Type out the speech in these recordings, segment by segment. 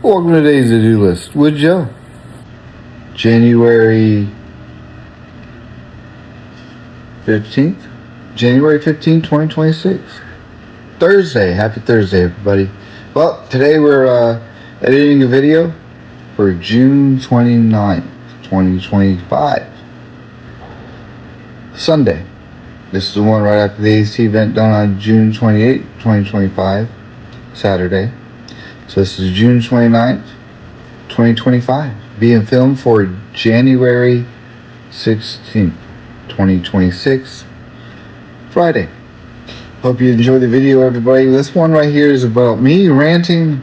Welcome to today's to-do list with Joe. January 15th, 2026. Thursday. Happy Thursday, everybody. Well, today we're editing a video for June 29th, 2025. Sunday. This is the one right after the AC event done on June 28th, 2025. Saturday. So this is June 29th, 2025. Being filmed for January 16th, 2026. Friday. Hope you enjoy the video, everybody. This one right here is about me ranting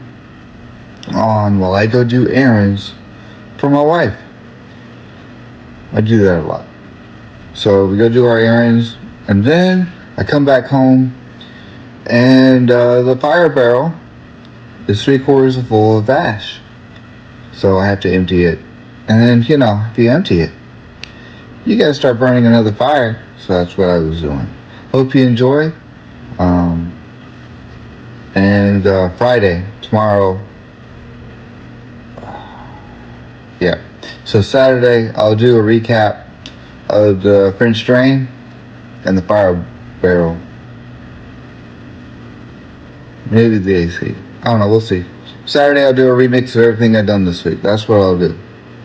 on while I go do errands for my wife. I do that a lot. So we go do our errands, and then I come back home, and the fire barrel is 3/4 full of ash. So I have to empty it. And then, if you empty it, you gotta start burning another fire. So that's what I was doing. Hope you enjoy. And Friday, tomorrow. Yeah. So Saturday, I'll do a recap of the French drain and the fire barrel. Maybe the AC. I don't know, we'll see. Saturday I'll do a remix of everything I've done this week. That's what I'll do.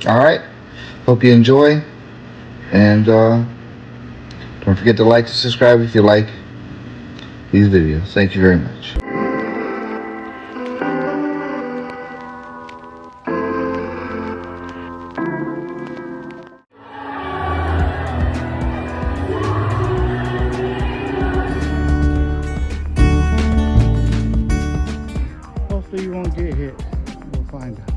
Alright? Hope you enjoy. And don't forget to like and subscribe if you like these videos. Thank you very much. Hopefully you won't get hit. We'll find out.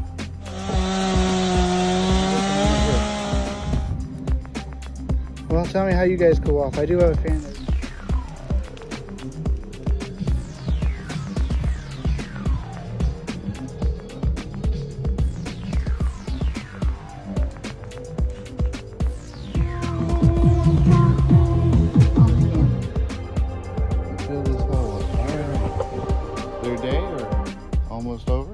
Well, tell me how you guys cool off. I do have a fan that... Fill this hole up. Alright. Their day or almost over?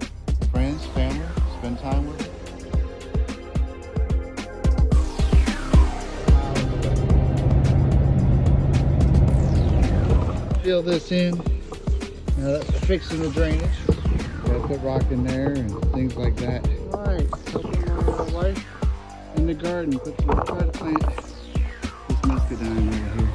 Friends, family, spend time with them? Fill this in. Now that's fixing the drainage. Gotta put rock in there and things like that. Alright, helping my wife in the garden. Try to plant this muscadine right here.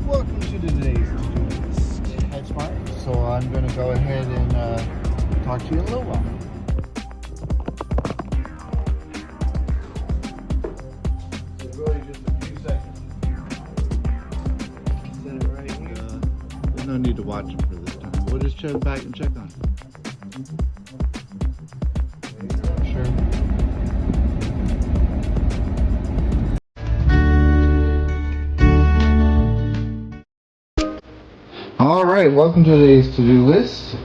Welcome to today's Head Smart. So I'm going to go ahead and talk to you in a little while. It's really just a few seconds. Set it right here. There's no need to watch him for this time. We'll just check back and check on him. Sure. Alright, welcome to today's to-do list.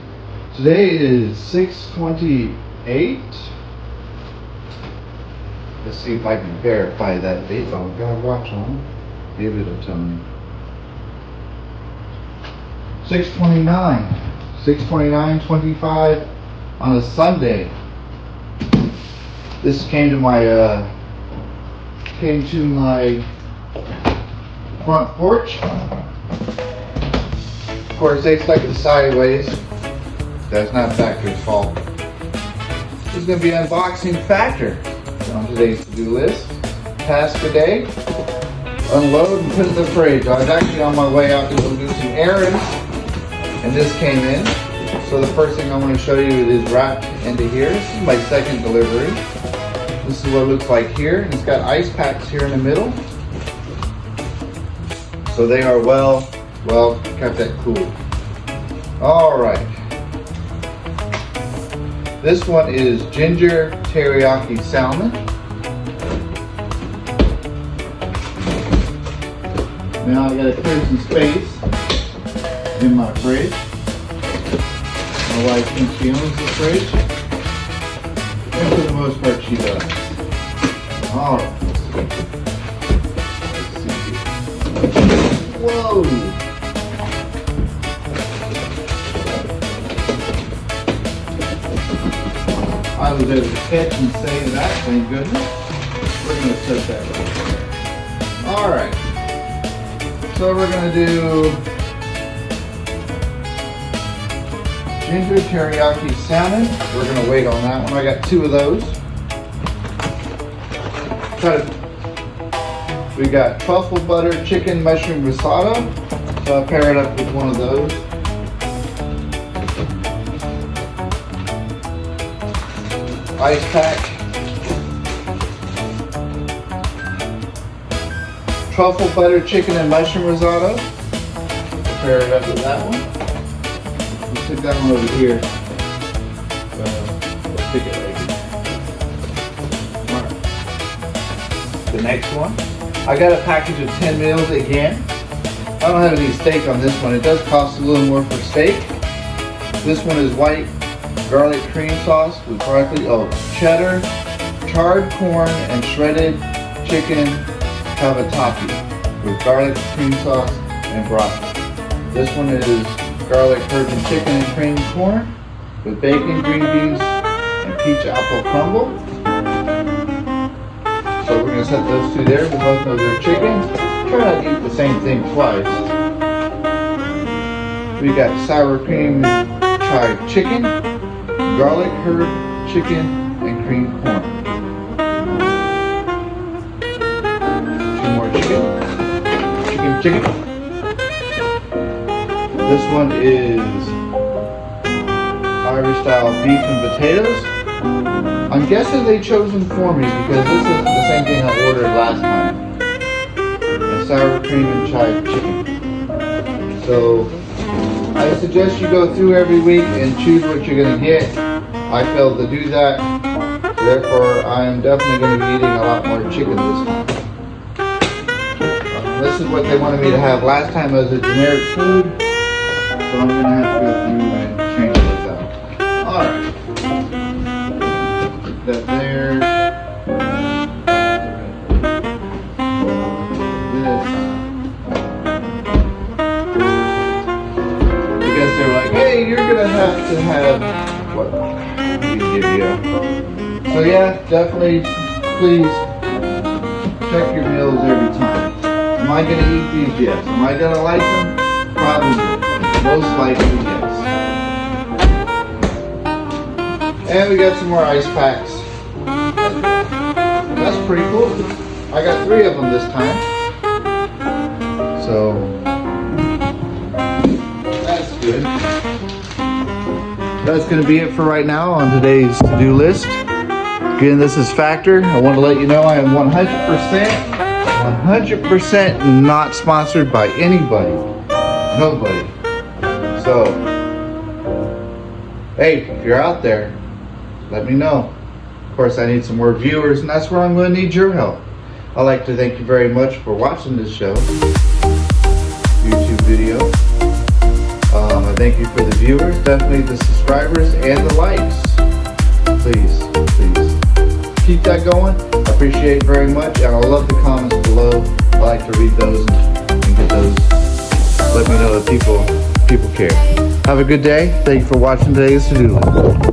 Today is 6/28. Let's see if I can verify that date. Oh, I've got a watch on. Maybe it'll tell me. 6/29. 6/29/25 on a Sunday. This came to my front porch. Of course, they stuck it sideways. That's not Factor's fault. This is going to be unboxing Factor on today's to-do list. Task today, unload and put in the fridge. I was actually on my way out to go do some errands, and this came in. So the first thing I want to show you is wrapped into here. This is my second delivery. This is what it looks like here. And it's got ice packs here in the middle. So they are well kept that cool. All right. This one is ginger teriyaki salmon. Now I gotta clear some space in my fridge. My wife thinks she owns the fridge. And for the most part, she does. All right. Let's see. Whoa. I was able to catch and save that, thank goodness. We're going to set that right there. All right. So we're going to do ginger teriyaki salmon. We're going to wait on that one. I got 2 of those. We got truffle butter chicken mushroom risotto. So I'll pair it up with one of those. Ice pack. Truffle butter chicken and mushroom risotto. Pair it up with that one. Let's put that one over here. Let's stick it right here. Alright. The next one. I got a package of 10 meals again. I don't have any steak on this one. It does cost a little more for steak. This one is white garlic cream sauce with broccoli, cheddar, charred corn, and shredded chicken cavatappi with garlic cream sauce and broccoli. This one is garlic herb and chicken and cream corn with bacon, green beans, and peach apple crumble. So we're going to set those 2 there. We both know they're chickens. Try not to eat the same thing twice. We got sour cream chive chicken, garlic herb chicken, and cream corn. 2 more chicken. Chicken. This one is Irish style beef and potatoes. I'm guessing they chose them for me because this is the same thing I ordered last time. And sour cream and chive chicken. So I suggest you go through every week and choose what you're going to get. I failed to do that. So therefore, I am definitely going to be eating a lot more chicken this time. This is what they wanted me to have last time as a generic food. So I'm going to have to go through and change this out. Alright. Put that there. This. I guess they were like, hey, you're going to have what? Let me give you. So yeah, definitely, please check your meals every time. Am I going to eat these? Yes. Am I going to like them? Probably. Most likely, yes. And we got some more ice packs. That's pretty cool. I got 3 of them this time. So, that's good. That's going to be it for right now on today's to-do list. Again, this is Factor. I want to let you know I am 100% not sponsored by anybody. Nobody. So, hey, if you're out there, let me know. Of course, I need some more viewers, and that's where I'm going to need your help. I'd like to thank you very much for watching this show, YouTube video. I thank you for the viewers, definitely the subscribers, and the likes. Please keep that going. I appreciate it very much, and I love the comments below. I like to read those and get those. Let me know that people care. Have a good day. Thank you for watching today's to-do list.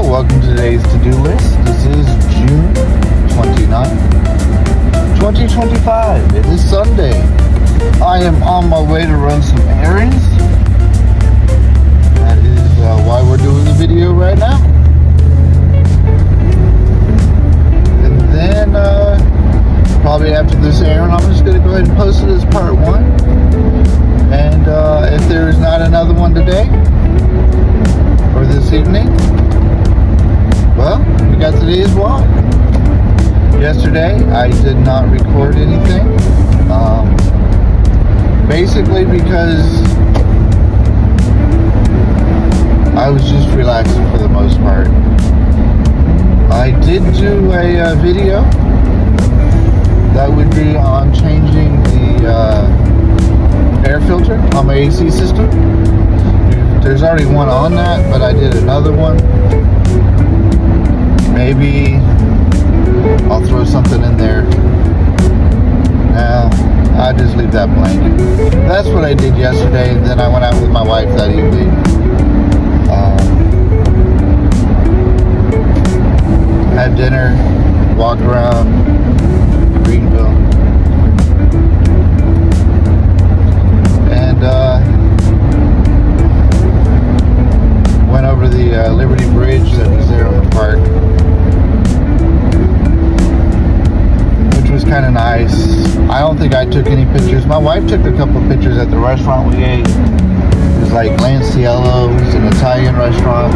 Welcome to today's to-do list. This is June 29th, 2025. It is Sunday. I am on my way to run some errands. That is why we're doing the video right now. And then probably after this errand, I'm just going to go ahead and post it as part 1. And if there is not another one today, or this evening? Well, we got today's vlog. Yesterday, I did not record anything. Basically because I was just relaxing for the most part. I did do a video that would be on changing the air filter on my AC system. There's already one on that, but I did another one. Maybe I'll throw something in there. Now, I'll just leave that blank. That's what I did yesterday, and then I went out with my wife that evening. Had dinner, walked around Greenville, and went over the Liberty Bridge that was there on the park, which was kind of nice. I don't think I took any pictures. My wife took a couple of pictures at the restaurant we ate. It was like Lanciello. It was an Italian restaurant.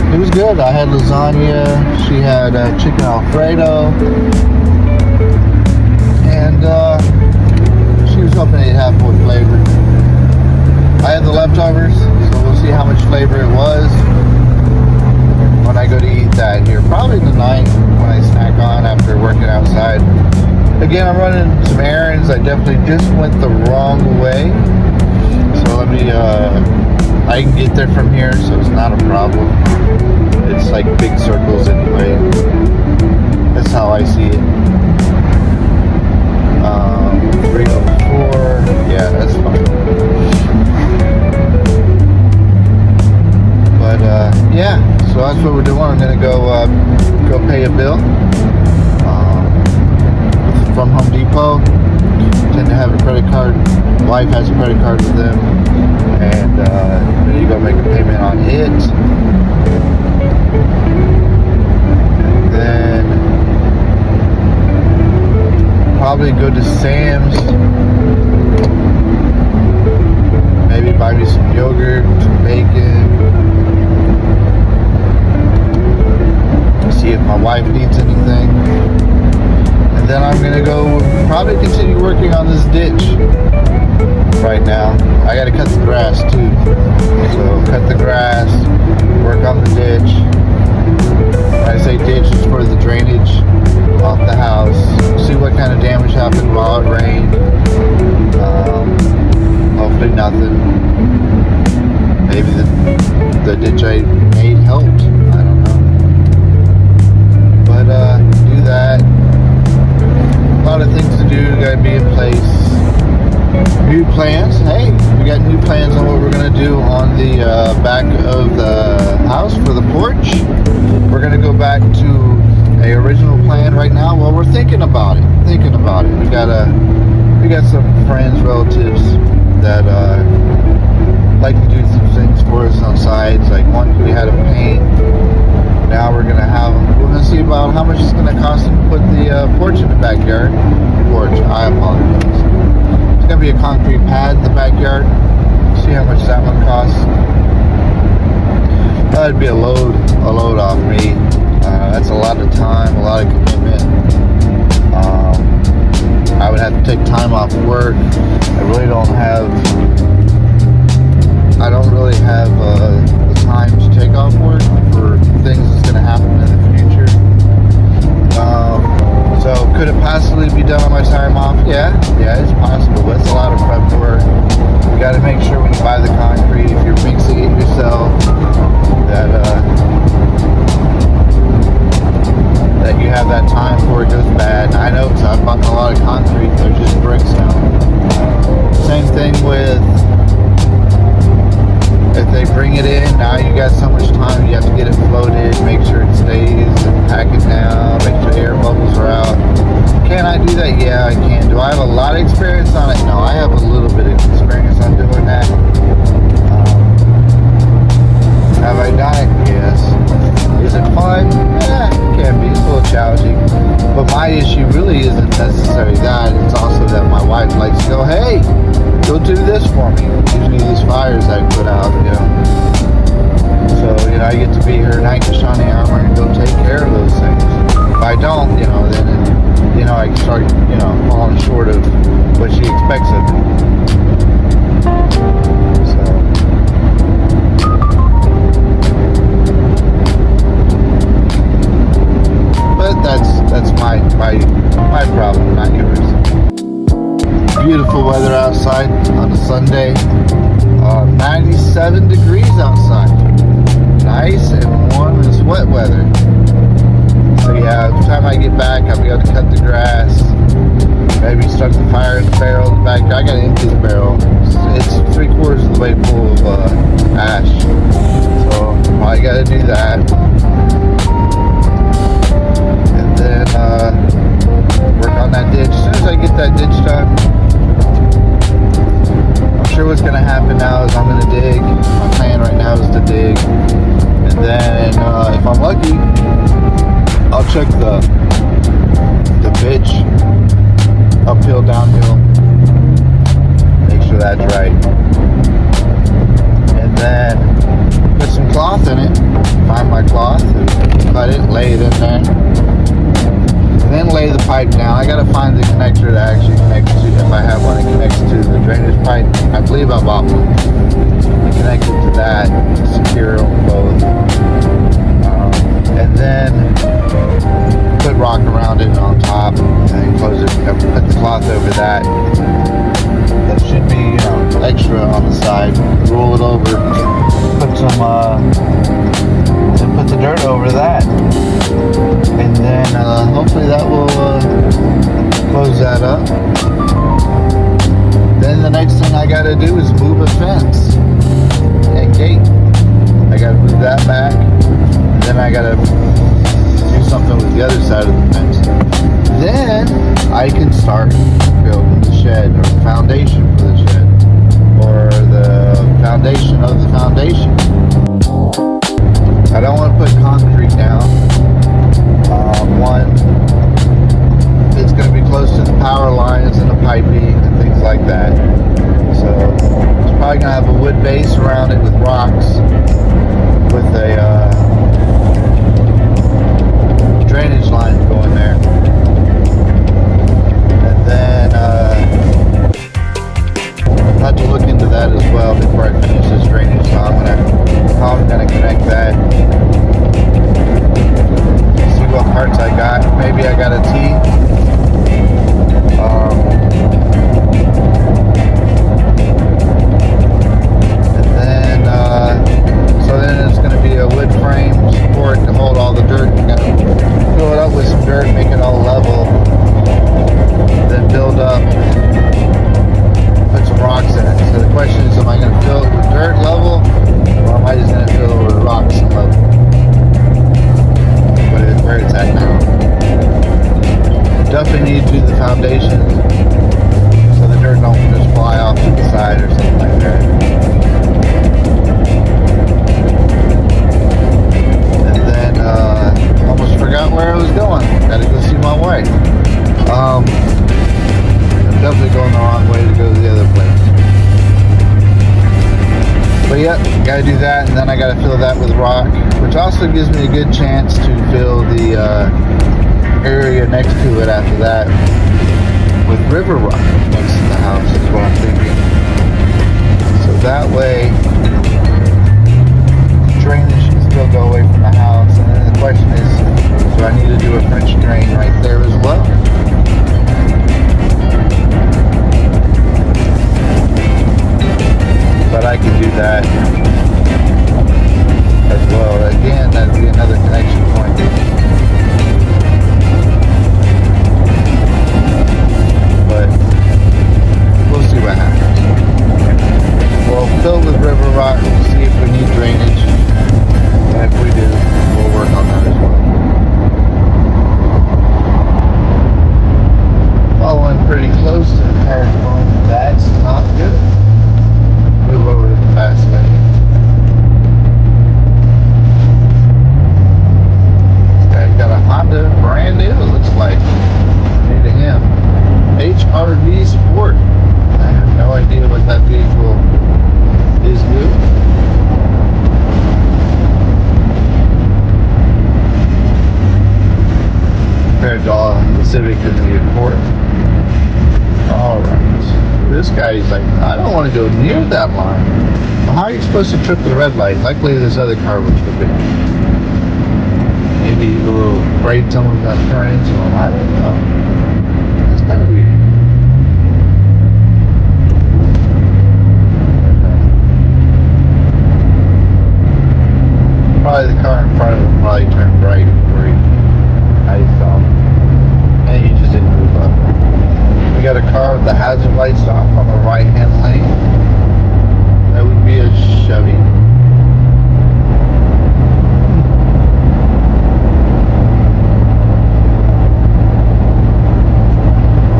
It was good. I had lasagna. She had chicken Alfredo. And she was hoping it'd have more flavor. I had the leftovers, so we'll see how much flavor it was when I go to eat that here. Probably tonight when I snack on after working outside. Again, I'm running some errands. I definitely just went the wrong way. So let me, I can get there from here, so it's not a problem. It's like big circles anyway. That's how I see it. 304, yeah, that's fine. But yeah, so that's what we're doing. I'm gonna go pay a bill from Home Depot. Tend to have a credit card. Wife has a credit card with them, and then you go make a payment on it. Then probably go to Sam's. Maybe buy me some yogurt, some bacon. See if my wife needs anything. And then I'm gonna go probably continue working on this ditch right now. I gotta cut the grass too. So cut the grass, work on the ditch. When I say ditch, it's for the drainage off the house. See what kind of damage happened while it rained. Hopefully nothing. Maybe the ditch I made helped. I don't know. But do that. A lot of things to do, gotta be in place. New plans. Hey, we got new plans on what we're gonna do on the back of the house for the porch. We're gonna go back to a original plan right now. Well, we're thinking about it. We got some friends, relatives that like to do some things for us on sides. Like one we had them paint. Now we're gonna see about how much it's gonna cost to put the porch in the backyard. I apologize. It's gonna be a concrete pad in the backyard. See how much that one costs. That'd be a load off me. That's a lot of time, a lot of commitment. I would have to take time off work. I don't really have the time to take off work for things that's going to happen in the future. So could it possibly be done on my time off? Yeah, it's possible, but it's a lot of prep work. You got to make sure when you buy the concrete, if you're mixing it yourself, that you have that time before it goes bad. I know, because I've bought a lot of concrete. There's just bricks now. Same thing with if they bring it in, now you got so much time, you have to get it floated, make sure it stays, and pack it down, make sure the air bubbles are out. Can I do that? Yeah, I can. Do I have a lot of experience on it? No, I have a little bit of experience on doing that. Have I done it? Yes. Is it fun? Yeah, it can be. It's a little challenging. But my issue really isn't necessarily that. It's also that my wife likes to go, hey, go do this for me. Gives me these fires I put out, you know. So provided I get to be her knight in shining armor and go take care of those things. If I don't, then I start, falling short of what she expects of me. So, but that's my problem, not yours. Beautiful weather outside on a Sunday. 97 degrees outside. Nice and warm and sweat weather. So yeah, by the time I get back, I'll be able to cut the grass. Maybe start the fire in the barrel in the back. I gotta empty the barrel. It's 3/4 of the way full of ash. So I gotta do that. And then work on that ditch. As soon as I get that ditch done, I'm sure what's gonna happen now is I'm gonna dig. My plan right now is to dig. And then if I'm lucky, I'll check the pitch, uphill, downhill, make sure that's right, and then put some cloth in it, find my cloth, and cut it, lay it in there, and then lay the pipe down. I gotta find the connector that actually connects to, if I have one that connects to the drainage pipe. I believe I bought one. Connect it to that, secure them both. And then put rock around it on top, and then close it. Put the cloth over that. That should be, extra on the side. Roll it over. Put some, and put the dirt over that. And then hopefully that will close that up. Then the next thing I got to do is move a fence and gate. I got to move that back. Then I gotta do something with the other side of the fence. Then I can start building the shed, or the foundation for the shed, or the foundation of the foundation. I don't want to put concrete down. One, it's going to be close to the power lines and the piping and things like that. So it's probably going to have a wood base around it with rocks, with a drainage line going there. And then I'll have to look into that as well before I finish this drainage. So how I'm gonna connect that. See what parts I got. Maybe I got a T. So then it's going to be a wood frame support to hold all the dirt. You're going to fill it up with some dirt, make it all level, then build up, put some rocks in it. So the question is, am I going to fill it with dirt level, or am I just going to fill it with rocks and level? But it's where it's at now. Definitely need to do the foundation so the dirt don't just fly off to the side or something like that. Almost forgot where I was going. Gotta go see my wife. I'm definitely going the wrong way to go to the other place. But yeah, gotta do that, and then I gotta fill that with rock, which also gives me a good chance to fill the area next to it after that with river rock next to the house, is what I'm thinking. So that way, drainage can still go away from the house. And then the question is, do I need to do a French drain right there as well? But I can do that as well. Again, that'd be another connection point. But we'll see what happens. We'll fill with river rock, see if we need drainage. And if we do, we'll work on that as well. Following pretty close to the car phone, that's not good. Move over to the fast lane. This guy's got a Honda, brand new, it looks like. New to him. HRV Sport. I have no idea what that vehicle is new. drive to the Civic and the Accord. Alright. This guy's like, I don't want to go near that line. Well, how are you supposed to trip the red light? Luckily this other car was tripping. Maybe he's a little afraid someone's gonna turn into him. I don't know. It's kind of weird. Probably the car in front of him probably turned right before I saw him. And he just didn't move up. We got a car with the hazard lights off on the right hand lane. That would be a Chevy.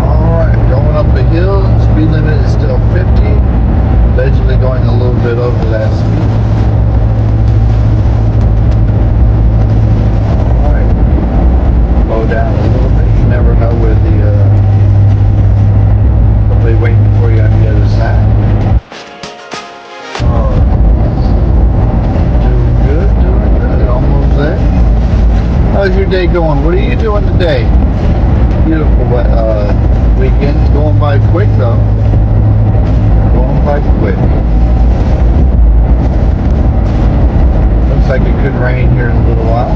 Alright, going up the hill. Speed limit is still 50. Allegedly going a little bit over that speed. Down a little bit. You never know where somebody waiting for you on the other side. Doing good, almost there. How's your day going? What are you doing today? Beautiful weekend. Going by quick though. Going by quick. Looks like it could rain here in a little while.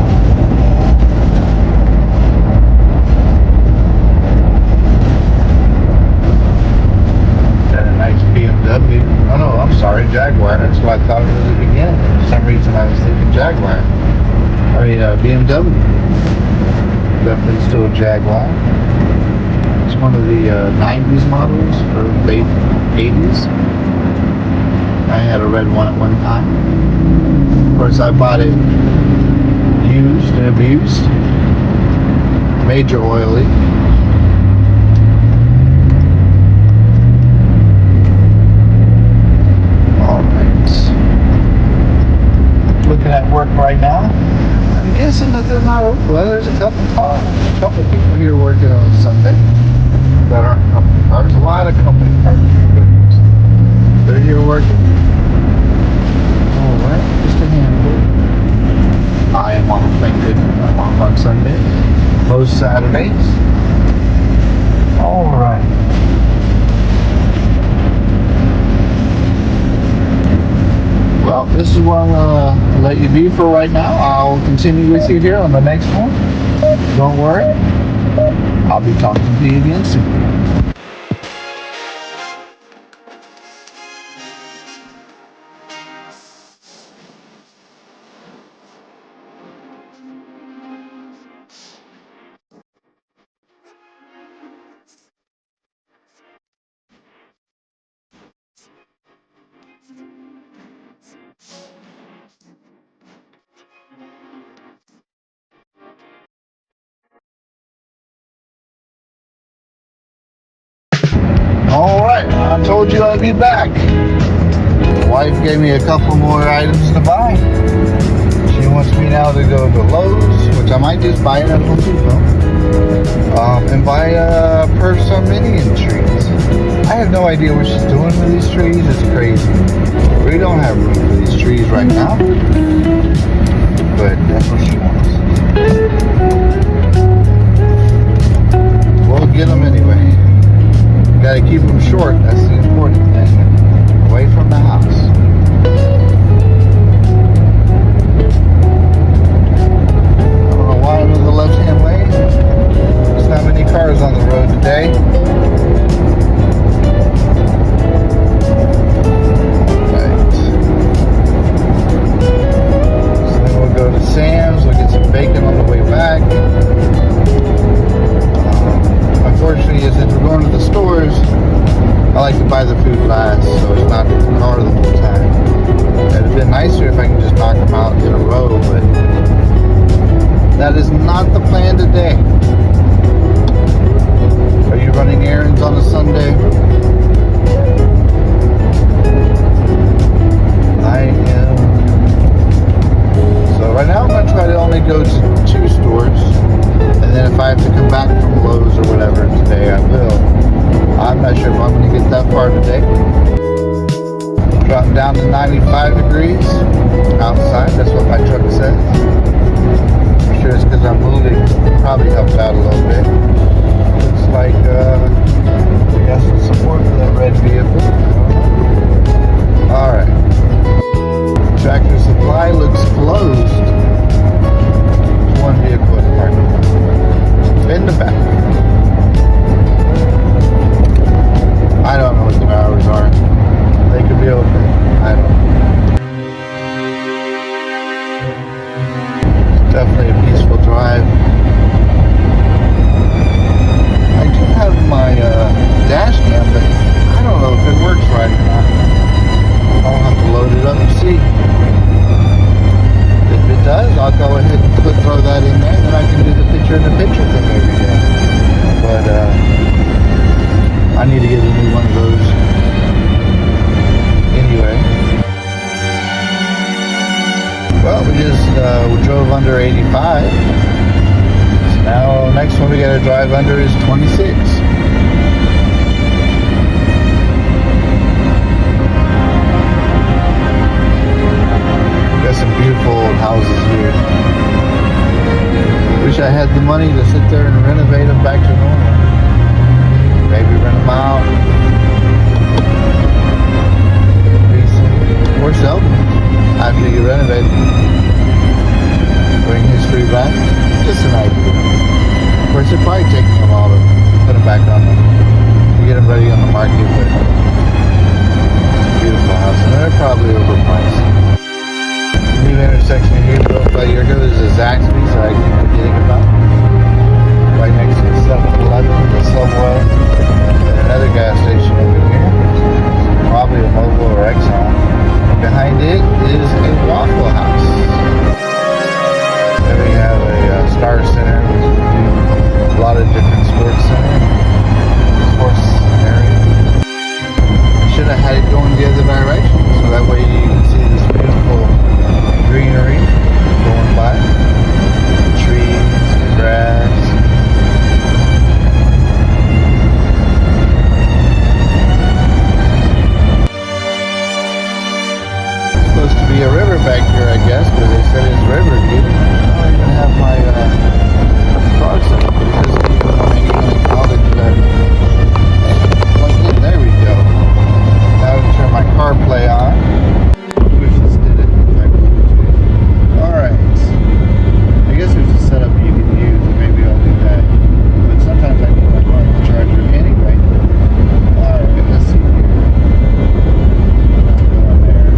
BMW. Oh no, I'm sorry, Jaguar. That's what I thought it was at the beginning. For some reason I was thinking Jaguar. I mean BMW. Definitely still a Jaguar. It's one of the 90s models or late 80s. I had a red one at one time. Of course I bought it used and abused. Major oil leak. Looking at work right now. I'm guessing that they're not open. Well, there's a couple people here working on Sunday that aren't company cars. A lot of company cars. They're here working. Alright, just a handful. I am off, thank goodness. I'm off on Sunday. Most Saturdays. Alright. Well, this is where I'm going to let you be for right now. I'll continue with you here on the next one. Don't worry. I'll be talking to you again soon. Alright, I told you I'd be back. The wife gave me a couple more items to buy. She wants me now to go to Lowe's, which I might just buy it at Home Depot, and buy a purse of Indian trees. I have no idea what she's doing with these trees. It's crazy. We don't have room for these trees right now, but that's what she wants. We'll get them anyway. Got to keep them short. That's the important thing. Away from the house. I don't know why I'm in the left-hand lane. There's not many cars on the road today. Right. So then we'll go to Sam's. We'll get some bacon on the way back. Unfortunately, since we're going to the stores, I like to buy the food last, so it's not in the car the whole time. It'd have been nicer if I could just knock them out in a row, but that is not the plan today. Are you running errands on a Sunday? I am. So right now I'm going to try to only go to 2 stores. And then if I have to come back from Lowe's or whatever today, I will. I'm not sure if I'm going to get that far today. Dropped down to 95 degrees outside. That's what my truck says. extra is because I'm moving. Probably helps out a little bit. Looks like we got some support for that red vehicle. Alright. Tractor Supply looks closed. There's one vehicle in the parking lot. In the back. I don't know what their hours are. They could be open. I don't know. It's definitely a peaceful drive. I do have my dash cam, but I don't know if it works right or not. I'll have to load it up and see. If it does, I'll go ahead and throw that in there, and then I can do the picture-in-the-picture thing every day. But I need to get a new one of those anyway. Well, we just we drove under 85. So now next one we got to drive under is 26. Got some beautiful old houses here. Wish I had the money to sit there and renovate them back to normal. Maybe rent them out. Or sell them after you renovate them. Bring history back. Just an idea. Of course, it'd probably take them a while to put them back on them. To get them ready on the market, but beautiful house. And they're probably overpriced. New intersection here built by year ago is a Zaxby's that I keep forgetting about. Right next to the 7-Eleven, the Subway, and another gas station over here. Probably a Mobil or Exxon. And behind it is a Waffle House. Then we have a Star Center, which we do a lot of different sports area. I should have had it going the other direction, so that way you can see this beautiful greenery going by, the trees, the grass. It's supposed to be a river back here, I guess, because they said it's river view. I don't even have my car set up, but it doesn't even want anyone acknowledge that. There we go. Now I can turn my CarPlay on. Wish this did it. Alright. I guess there's a setup you can use, and maybe I'll do that. But sometimes I need my phone charger anyway. Alright, let's see here. Go in there.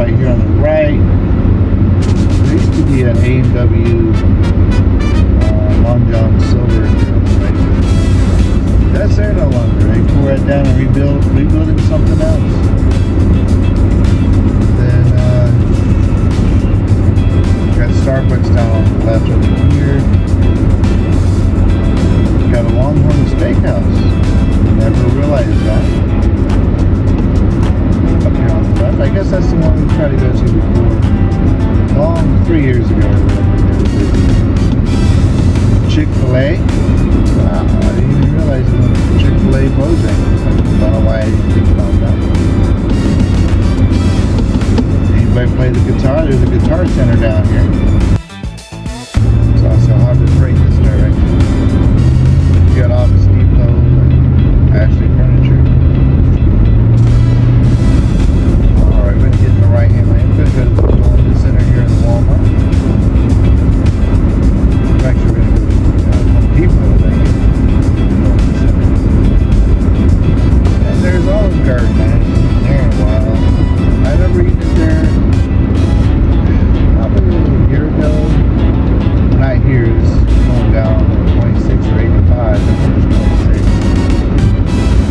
right here on the right. There used to be an A&W Long John Silver here on the right. That's there no longer. They tore it down and rebuilt it to something else. Then got Starbucks down on the left over here. Got a Longhorn Steakhouse. Never realized that. Up here on the left. I guess that's the one we tried to go to before. Long 3 years ago or whatever. Chick-fil-A. Wow, I didn't even realize it was Chick-fil-A closing. I don't know why I didn't think about that. Anybody play the guitar? There's a guitar center down here. It's also hard to freight this direction. You got Office Depot and Ashley Furniture. Alright, we're going to get in the right hand lane. We're going to go to the center here in the Walmart. Actually, we're going to go to Home Depot, I think. And there's Olive Garden. I haven't eaten there in a while. I've never eaten it there. Probably a year ago. Not here. It's going down 26 or 85. I think it's 26.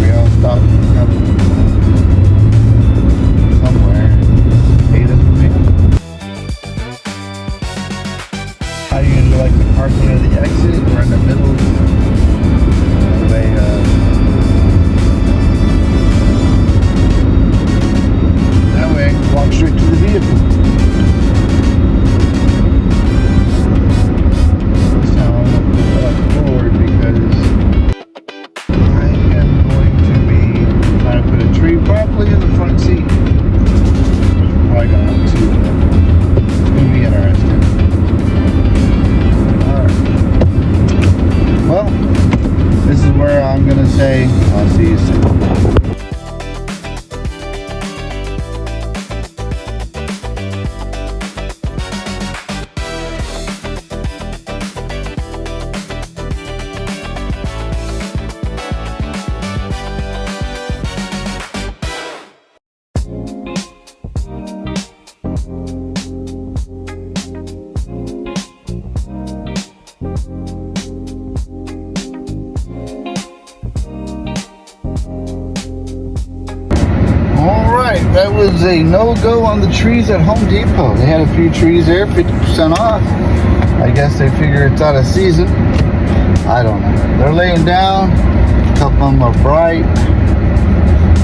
We all stopped somewhere and ate us a meal. How do you usually like to park near the exit or in the middle? That way I can walk straight to the vehicle. This time I'm going to pull forward because I am going to be trying to put a tree properly in the front seat. Probably going to have to. It's going to be interesting. Well, this is where I'm going to say I'll see you soon. That was a no-go on the trees at Home Depot. They had a few trees there, 50% off. I guess they figure it's out of season. I don't know. They're laying down. A couple of them are bright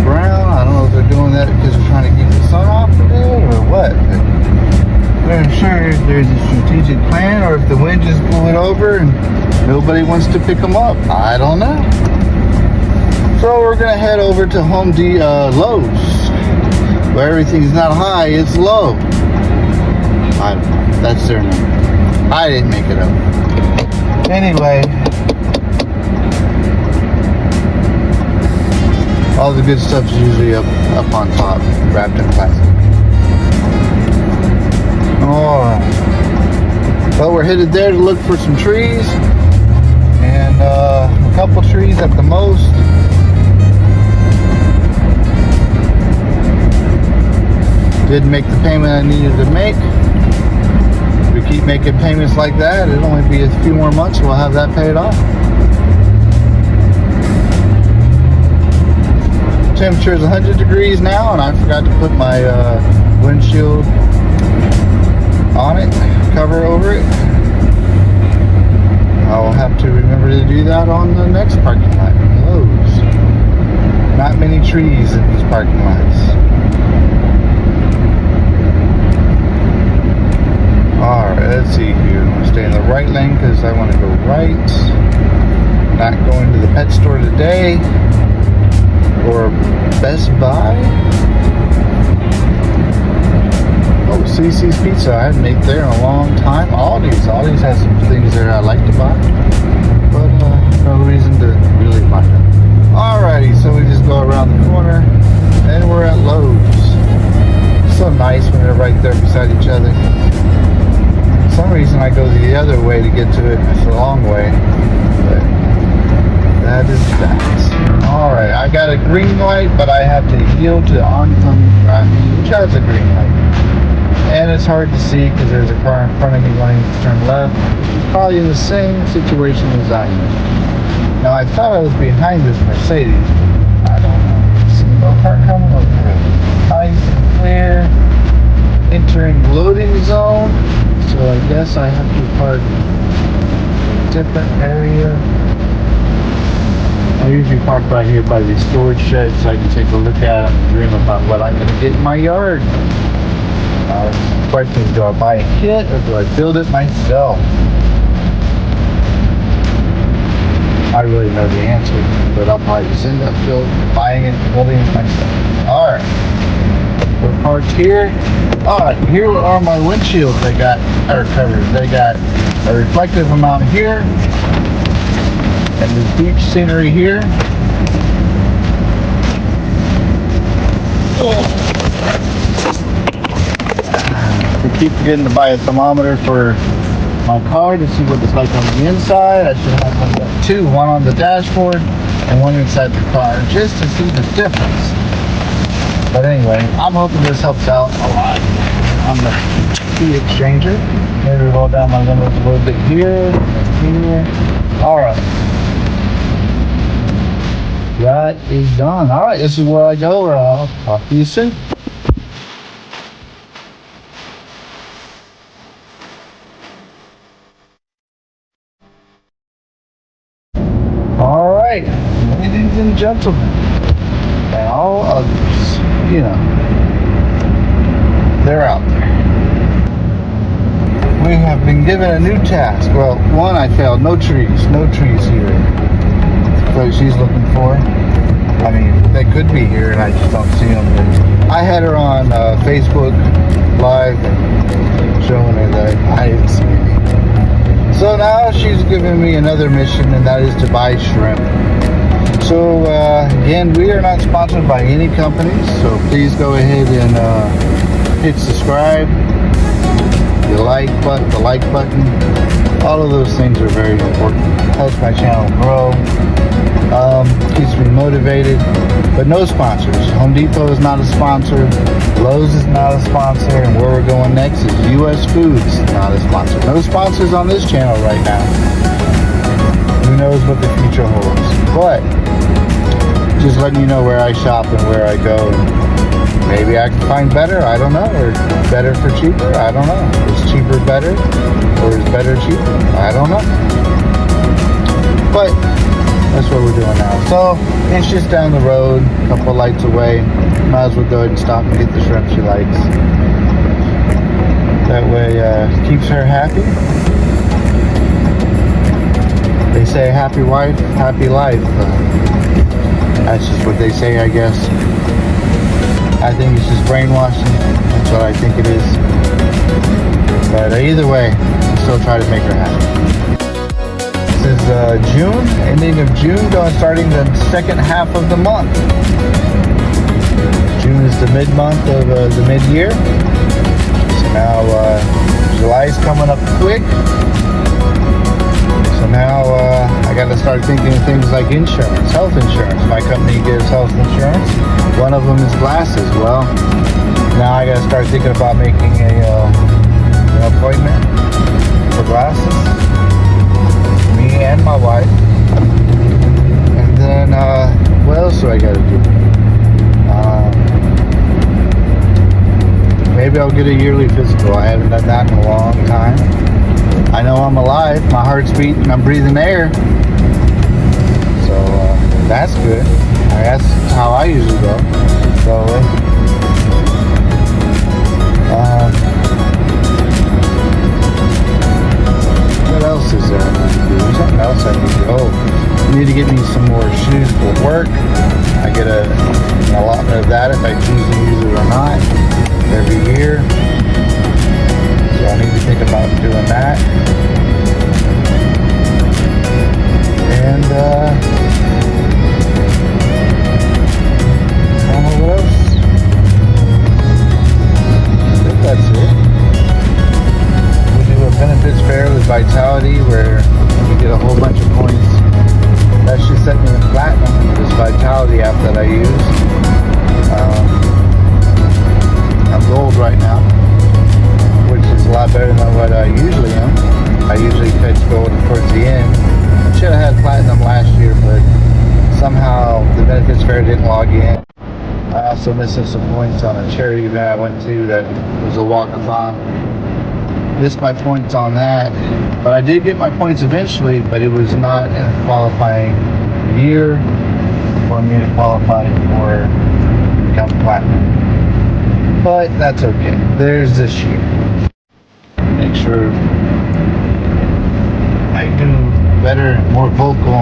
brown. I don't know if they're doing that because they're trying to keep the sun off of it or what. They're not sure if there's a strategic plan or if the wind just blew it over and nobody wants to pick them up. I don't know. So we're going to head over to Lowe's. Where everything's not high, it's low. I don't know. That's their name. I didn't make it up. Anyway, all the good stuff's usually up on top, wrapped in plastic. Alright. Well, we're headed there to look for some trees. And a couple trees at the most. Didn't make the payment I needed to make. If we keep making payments like that, it'll only be a few more months and we'll have that paid off. Temperature is 100 degrees now and I forgot to put my windshield on it, cover over it. I will have to remember to do that on the next parking lot. Lowe's. Not many trees in these parking lots. Alright, let's see here. I'm going to stay in the right lane because I want to go right. Not going to the pet store today. Or Best Buy. Oh, CC's Pizza. I haven't ate there in a long time. Aldi's has some things there I like to buy. But no reason to really buy them. Alrighty, so we just go around the corner. And we're at Lowe's. It's so nice when they're right there beside each other. For some reason I go the other way to get to it. It's a long way, but that is that. Alright, I got a green light, but I have to yield to oncoming traffic. Which has a green light. And it's hard to see because there's a car in front of me wanting to turn left. Probably in the same situation as I am. Now I thought I was behind this Mercedes. I don't know. See no car coming over here. Nice and clear. Entering loading zone. So I guess I have to park in a different area. I usually park right here by the storage shed so I can take a look at them and dream about what I'm going to get in my yard. The question is, do I buy a kit or do I build it myself? I really know the answer, but I'll probably just end up buying it and building it myself. Alright, we're parked here. Alright, here are my windshields. They got air covers. They got a reflective amount here and this beach scenery here. I keep forgetting to buy a thermometer for my car to see what it's like on the inside. I should have two, one on the dashboard and one inside the car, just to see the difference. But anyway, I'm hoping this helps out a lot on the heat exchanger. Maybe roll down my windows a little bit here and here. Alright. That is done. Alright, this is where I go. I'll talk to you soon. Alright, ladies and gentlemen, and all others, you know, they're out there. We have been given a new task. Well, one, I failed. No trees here. What she's looking for. I mean, they could be here and I just don't see them. I had her on Facebook Live and showing her that I didn't see any. So now she's giving me another mission, and that is to buy shrimp. So again, we are not sponsored by any companies, so please go ahead and hit subscribe, the like button. All of those things are very important. Helps my channel grow, keeps me motivated. But no sponsors. Home Depot is not a sponsor. Lowe's is not a sponsor. And where we're going next is US Foods, not a sponsor. No sponsors on this channel right now. Who knows what the future holds. But just letting you know where I shop and where I go. And maybe I can find better. I don't know. Or better for cheaper. I don't know. Is cheaper better? Or is better cheaper? I don't know. But that's what we're doing now. So it's just down the road, a couple lights away. Might as well go ahead and stop and get the shrimp she likes. That way keeps her happy. They say happy wife, happy life. That's just what they say, I guess. I think it's just brainwashing. That's what I think it is. But either way, I still try to make her happy. This is June, ending of June, starting the second half of the month. June is the mid-month of the mid-year. So now July's coming up quick. So now I got to start thinking of things like insurance, health insurance. My company gives health insurance. One of them is glasses. Well, now I got to start thinking about making an appointment for glasses. Me and my wife. And then what else do I gotta do? Maybe I'll get a yearly physical. I haven't done that in a long time. I know I'm alive, my heart's beating, I'm breathing air. So that's good. That's how I usually go. So what else is there I need to do? Something else I need to do. Oh, I need to get me some more shoes for work. I get an allotment of that if I choose to use it or not every year. So I need to think about doing that. And I don't know what else. missing some points on a charity event I went to that was a walkathon. Missed my points on that, but I did get my points eventually, but it was not in a qualifying year for me to qualify for become platinum. But that's okay. There's this year. Make sure I do better, more vocal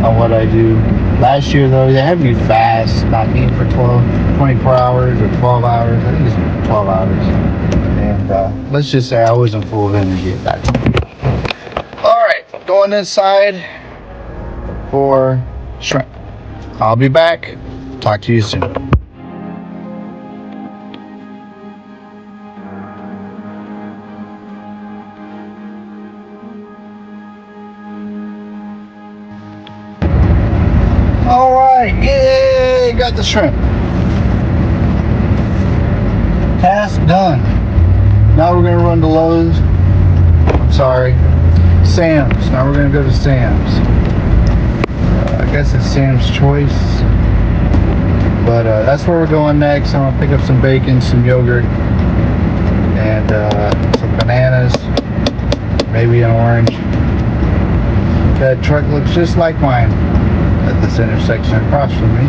on what I do. Last year though, they had me fast, not eat for 24 hours or 12 hours. I think it's 12 hours. And let's just say I wasn't full of energy at that time. Alright, going inside for shrimp. I'll be back. Talk to you soon. Alright, yay! Got the shrimp. Task done. Now we're gonna run to Lowe's. I'm sorry. Sam's. Now we're gonna go to Sam's. I guess it's Sam's Choice. But that's where we're going next. I'm gonna pick up some bacon, some yogurt, and some bananas, maybe an orange. That truck looks just like mine at this intersection across from me.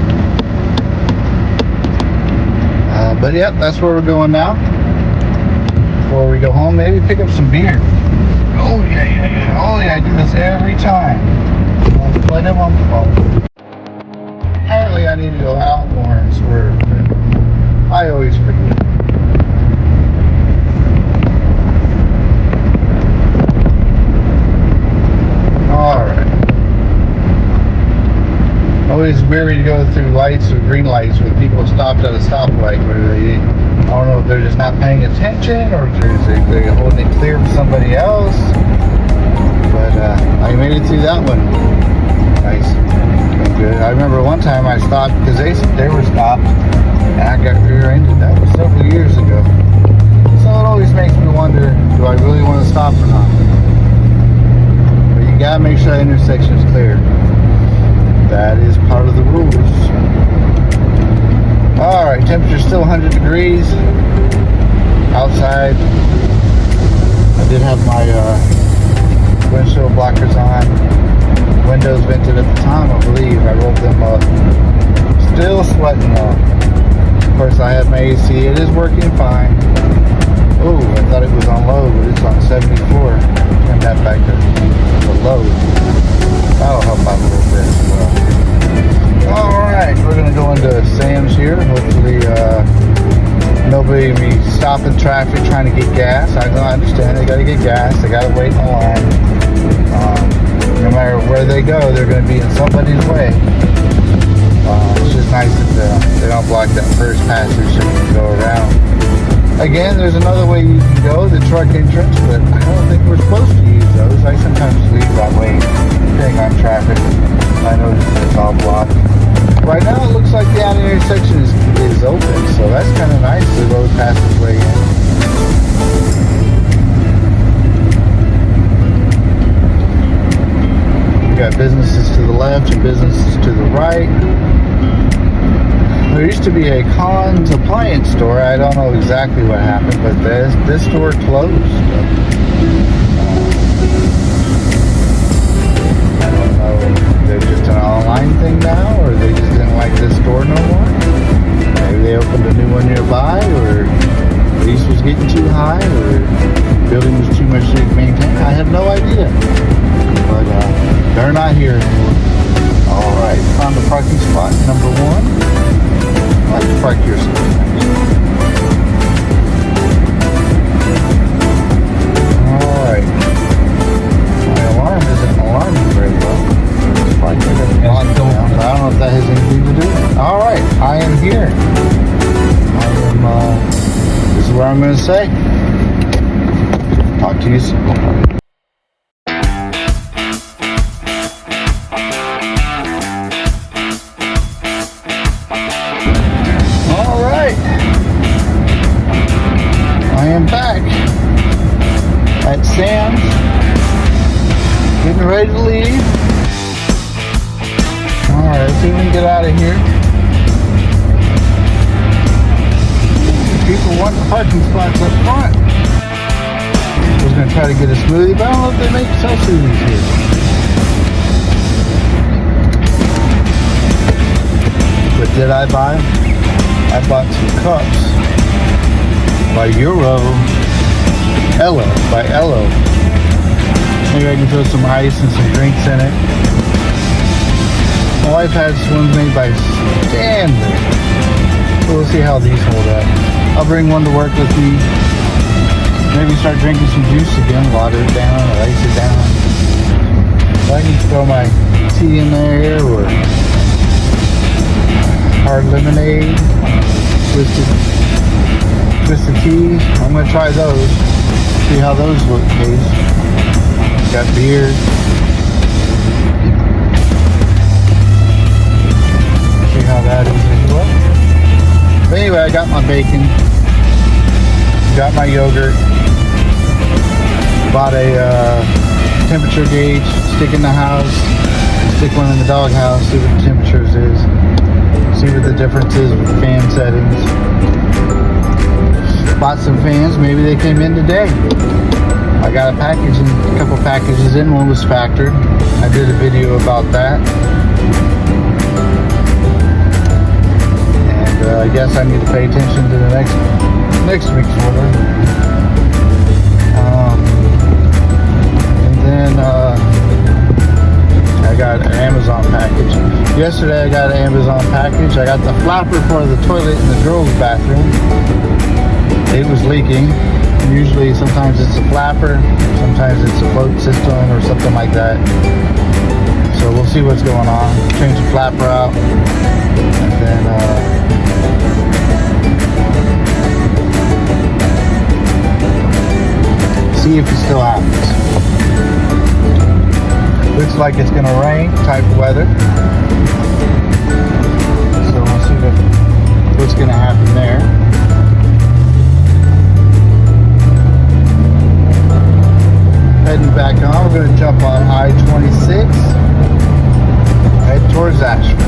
But yep, that's where we're going now. Before we go home, maybe pick up some beer. Oh yeah. Oh yeah, I do this every time. I'll play them on the phone. Apparently I need to go out more and swerve, but I always forget. Alright. Always weary to go through lights or green lights when people stopped at a stoplight where they, I don't know if they're just not paying attention or if they're holding it clear for somebody else. But I made it through that one. Nice. Good. I remember one time I stopped because they were stopped and I got rear-ended. That was several years ago. So it always makes me wonder, do I really want to stop or not? But you gotta make sure the intersection is clear. That is part of the rules. Alright, temperature's still 100 degrees outside. I did have my windshield blockers on. Windows vented at the time, I believe. I rolled them up. Still sweating though. Of course, I have my AC. It is working fine. Oh, I thought it was on low, but it's on 74. Turn that back to low. That'll help out a little bit as well. Alright, we're going to go into Sam's here. Hopefully, nobody will be stopping traffic trying to get gas. I understand they got to get gas. They got to wait in the line. No matter where they go, they're going to be in somebody's way. It's just nice that they don't block that first passage so you can go around. Again, there's another way you can go, the truck entrance, but I don't think we're supposed to use those. I sometimes leave that way, depending on traffic. I notice that it's all blocked. Right now, it looks like the outer intersection is open, so that's kind of nice. The road passes way in. We got businesses to the left and businesses to the right. There used to be a Conn's appliance store. I don't know exactly what happened, but this store closed. I don't know if they're just an online thing now, or they just didn't like this store no more. Maybe they opened a new one nearby, or the lease was getting too high, or the building was too much to maintain. I have no idea. But they're not here anymore. Alright, found the parking spot, number 1. I like to park here sometimes. Alright. My alarm isn't alarming very well. It's like I got the volume down, but I don't know if that has anything to do with it. Alright, I am here. This is what I'm going to say. Talk to you soon. I am back at Sam's, getting ready to leave. Alright, let's see if we can get out of here. people want the parking spots up front. I was going to try to get a smoothie, but I don't know if they make sell smoothies here. What did I buy? I bought some cups by Ello. Maybe I can throw some ice and some drinks in it. My wife has ones made by Stanley. So we'll see how these hold up. I'll bring one to work with me. Maybe start drinking some juice again, water it down or ice it down. So I can throw my tea in there or hard lemonade, twisted tea. I'm gonna try those. See how those look taste. Got beer. See how that is as well. But anyway, I got my bacon. Got my yogurt. Bought a temperature gauge. Stick in the house. Stick one in the dog house. See what the temperatures is. See what the difference is with the fan settings. Bought some fans. Maybe they came in today. I got a couple packages in. One was factored. I did a video about that. And I guess I need to pay attention to the next week's order. And then I got an Amazon package. Yesterday I got an Amazon package. I got the flapper for the toilet in the girls' bathroom. It was leaking. Usually, sometimes it's a flapper, sometimes it's a float system or something like that. So we'll see what's going on. Change the flapper out, and then see if it still happens. Looks like it's gonna rain type of weather. So we'll see what's gonna happen there. Heading back on, we're going to jump on I-26, head towards Asheville.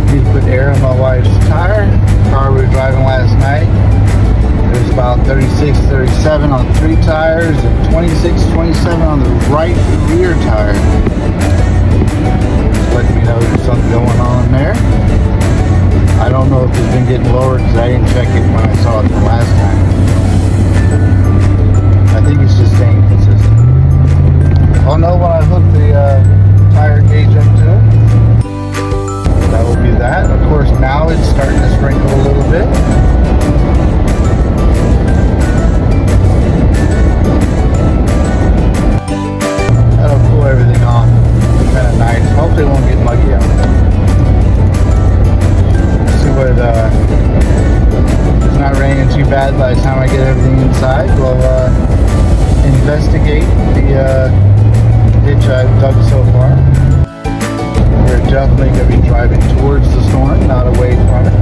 Need to put air in my wife's tire. The car we were driving last night, it was about 36, 37 on 3 tires and 26, 27 on the right rear tire. Just letting me know there's something going on there. I don't know if it's been getting lower because I didn't check it when I saw it the last time. I think it's just staying consistent. I'll know when I hook the tire gauge up to it. That will be that. Of course, now it's starting to sprinkle a little bit. That'll cool everything off. It's kind of nice. Hopefully it won't get muggy out there. See what, it's not raining too bad by the time I get everything inside. We'll investigate the ditch I've dug so far. We're definitely going to be driving towards the storm, not away from it.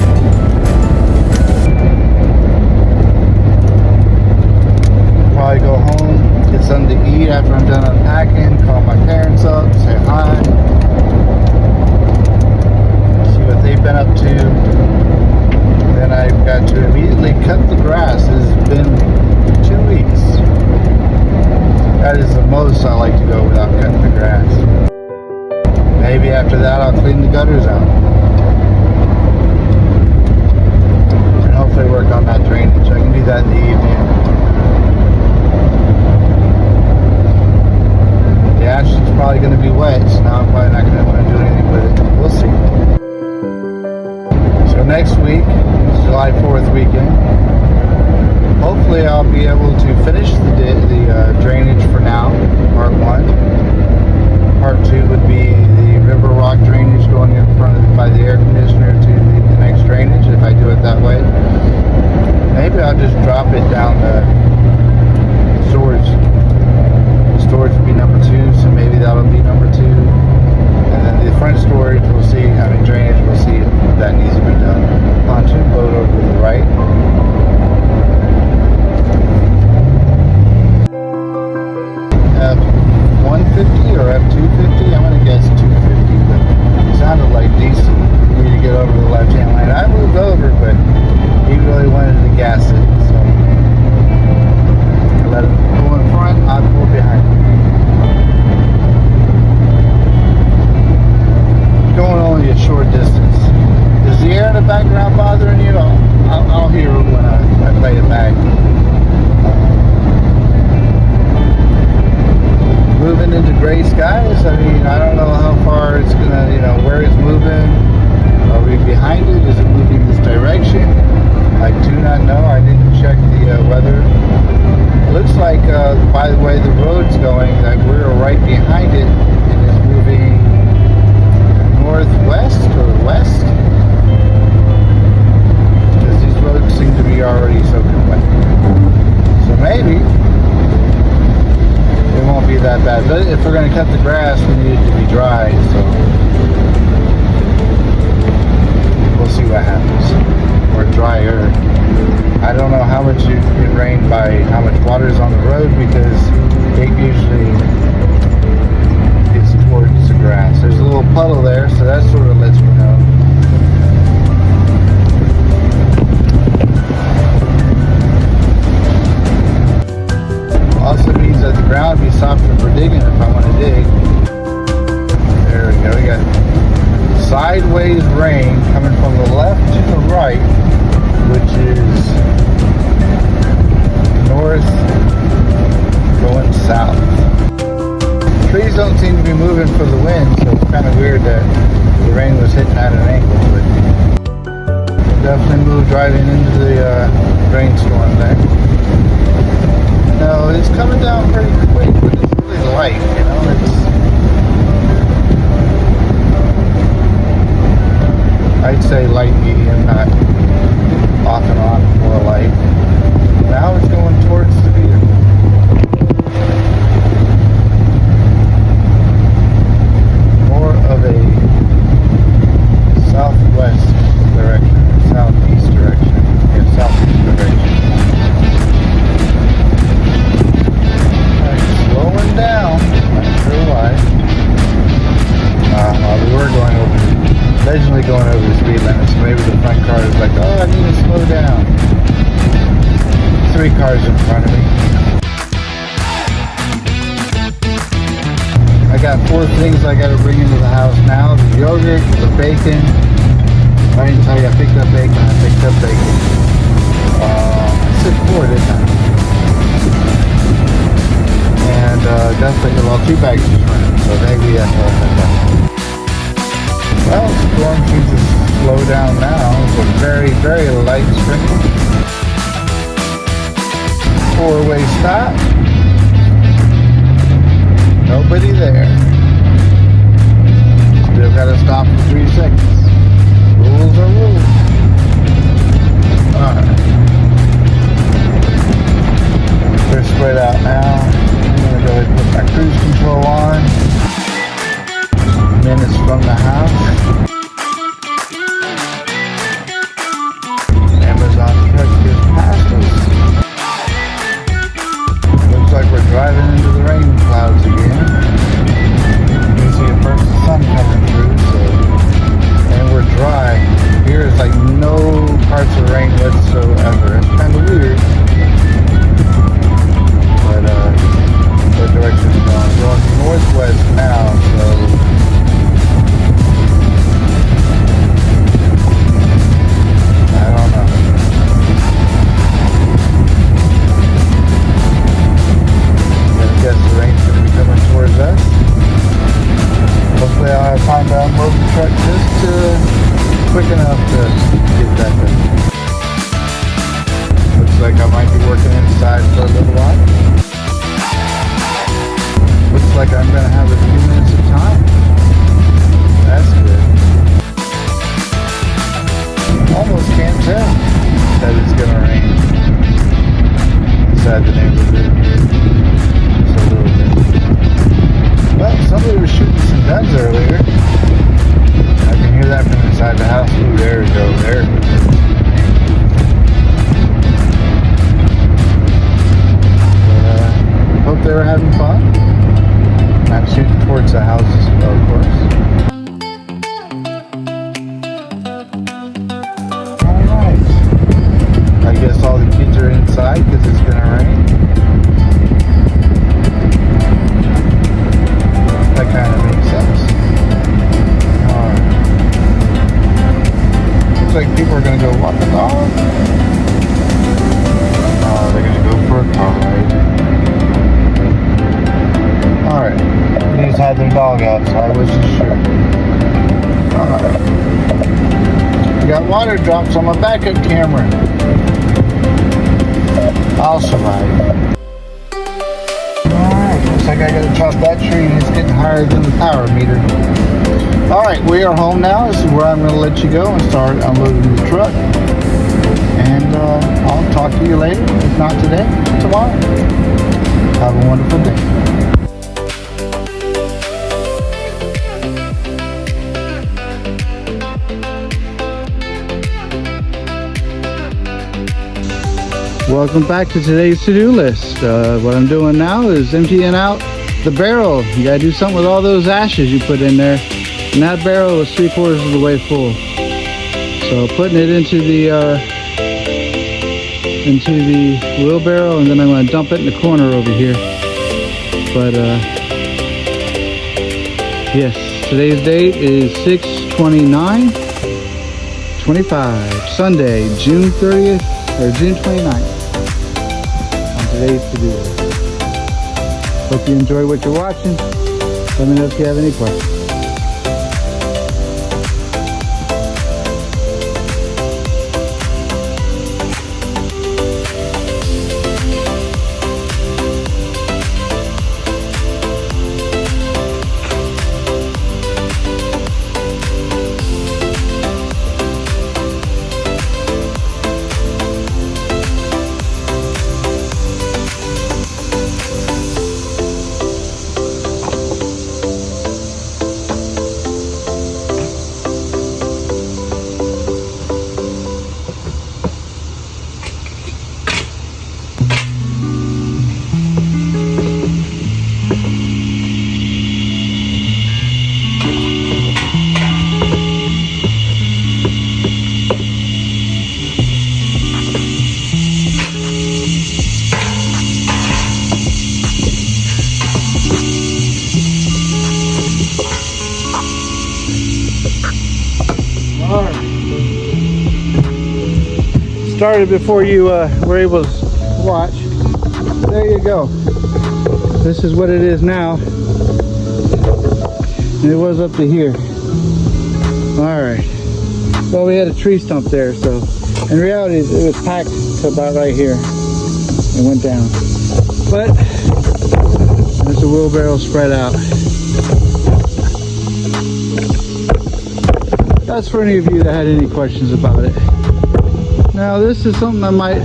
Probably go home, get something to eat after I'm done unpacking, call my parents up, say hi, see what they've been up to. Then I've got to immediately cut the grass. It's been 2 weeks. That is the most I like to go without cutting the grass. Maybe after that I'll clean the gutters out. And hopefully work on that drainage. I can do that in the evening. The ash is probably going to be wet, so now I'm probably not going to want to do anything with it. We'll see. So next week, July 4th weekend, hopefully I'll be able to finish the drainage for now, part 1. Part 2 would be the river rock drainage going in front of by the air conditioner to the next drainage, if I do it that way. Maybe I'll just drop it down the storage. Storage would be number 2, so maybe that'll be number 2. And then the front storage, we'll see, drainage, we'll see if that needs to be done. Pontoon boat over to the right. F-150 or F-250? I'm going to guess 250, but it sounded like decent for me to get over the left-hand lane. I moved over But if we're going to cut the grass, we need it to be dry, so we'll see what happens. Or drier. I don't know how much it rained by how much water is on the road, because it usually is towards the grass. There's a little puddle there, so that sort of lets me know. Also means that the ground will be softer for digging if I want to dig. There we go. We got sideways rain coming from the left to the right, which is north going south. Trees don't seem to be moving for the wind, so it's kind of weird that the rain was hitting at an angle, but definitely moved right into the rainstorm there. No, it's coming down pretty quick, but it's really light, you know. I'd say light medium, not off and on, more light. Now it's going towards the vehicle. More of a southwest direction, southeast direction, and southeast direction. Slowing down, not sure why. We were going over, allegedly going over the speed limit, so maybe the front car is like, oh, I need to slow down. 3 cars in front of me. I got 4 things I got to bring into the house now: the yogurt, the bacon. I didn't tell you I picked up bacon. I picked up bacon. I said 4, didn't I? And definitely, well, 2 bags of shrimp, so maybe that's all I got. Well, the storm seems to slow down now. It's a very, very light sprinkle. 4-way stop. Nobody there. Still got to stop for 3 seconds. Rules are rules. Alright. They're spread out now. I'm going to go ahead and put my cruise control on. Minutes from the house. Amazon truck just passed us. Looks like we're driving into the rain clouds again. You can see at first the sun coming through, so, and we're dry. Here is like no parts of rain whatsoever. It's kind of weird. But what direction is it going? Going northwest now, so I don't know. I guess the rain's going to be coming towards us. Hopefully I'll have time to unload the truck just quick enough to get that done. Looks like I might be working inside for a little while. Looks like I'm going to have a few minutes of time. That's good. Almost can't tell that it's going to rain inside the neighborhood here. Just a little bit. Well, somebody was shooting some guns earlier. I can hear that from inside the house. Ooh, there we go. There it goes. Hope they were having fun. I'm shooting towards the houses, of course. Alright. I guess all the kids are inside because it's going to rain. That kind of makes sense. Alright. Looks like people are going to go walk the dog. They're going to go for a car ride. Alright. They just had their dog out, so I wasn't sure. Alright. We got water drops on my backup camera. I'll survive. Alright, looks like I gotta chop that tree and it's getting higher than the power meter. Alright, we are home now. This is where I'm gonna let you go and start unloading the truck. And I'll talk to you later. If not today, tomorrow. Have a wonderful day. Welcome back to today's to-do list. What I'm doing now is emptying out the barrel. You gotta do something with all those ashes you put in there. And that barrel is 3/4 of the way full. So putting it into the wheelbarrow, and then I'm gonna dump it in the corner over here. But yes, today's date is 6/29/25, Sunday, June 30th or June 29th. Today's to-do list. Hope you enjoy what you're watching. Let me know if you have any questions. Started before you were able to watch. There you go. This is what it is now. And it was up to here. Alright. Well, we had a tree stump there, so in reality it was packed to about right here. It went down. But there's a wheelbarrow spread out. That's for any of you that had any questions about it. Now this is something I might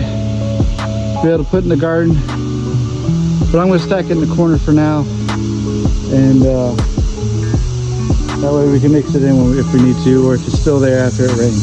be able to put in the garden, but I'm going to stack it in the corner for now, and that way we can mix it in if we need to, or if it's still there after it rains.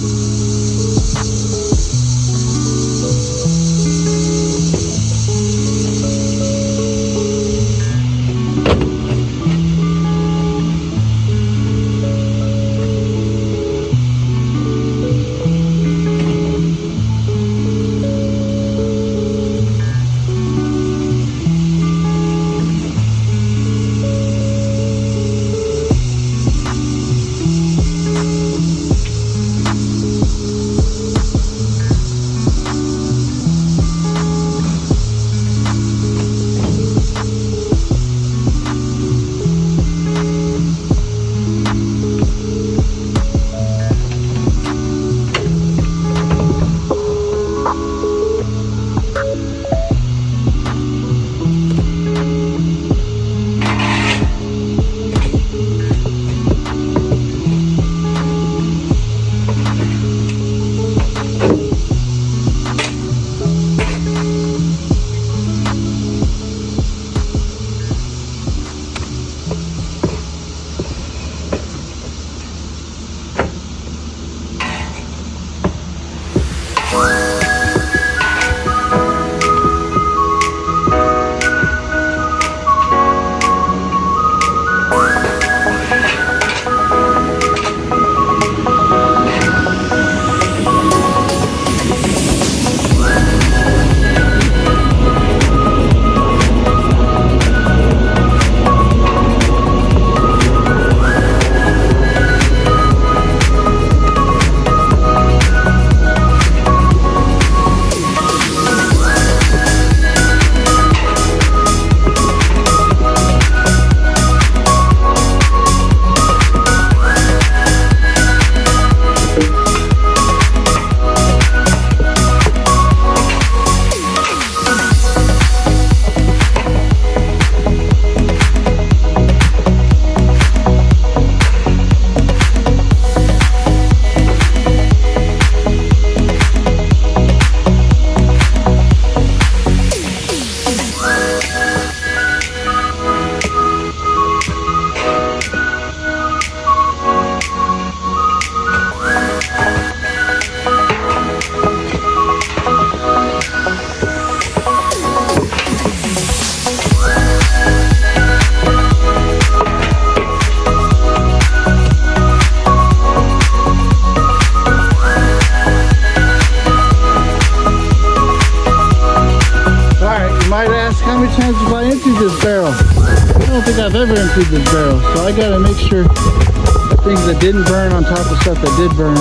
many times have I emptied this barrel? I don't think I've ever emptied this barrel. So I gotta make sure the things that didn't burn on top of stuff that did burn.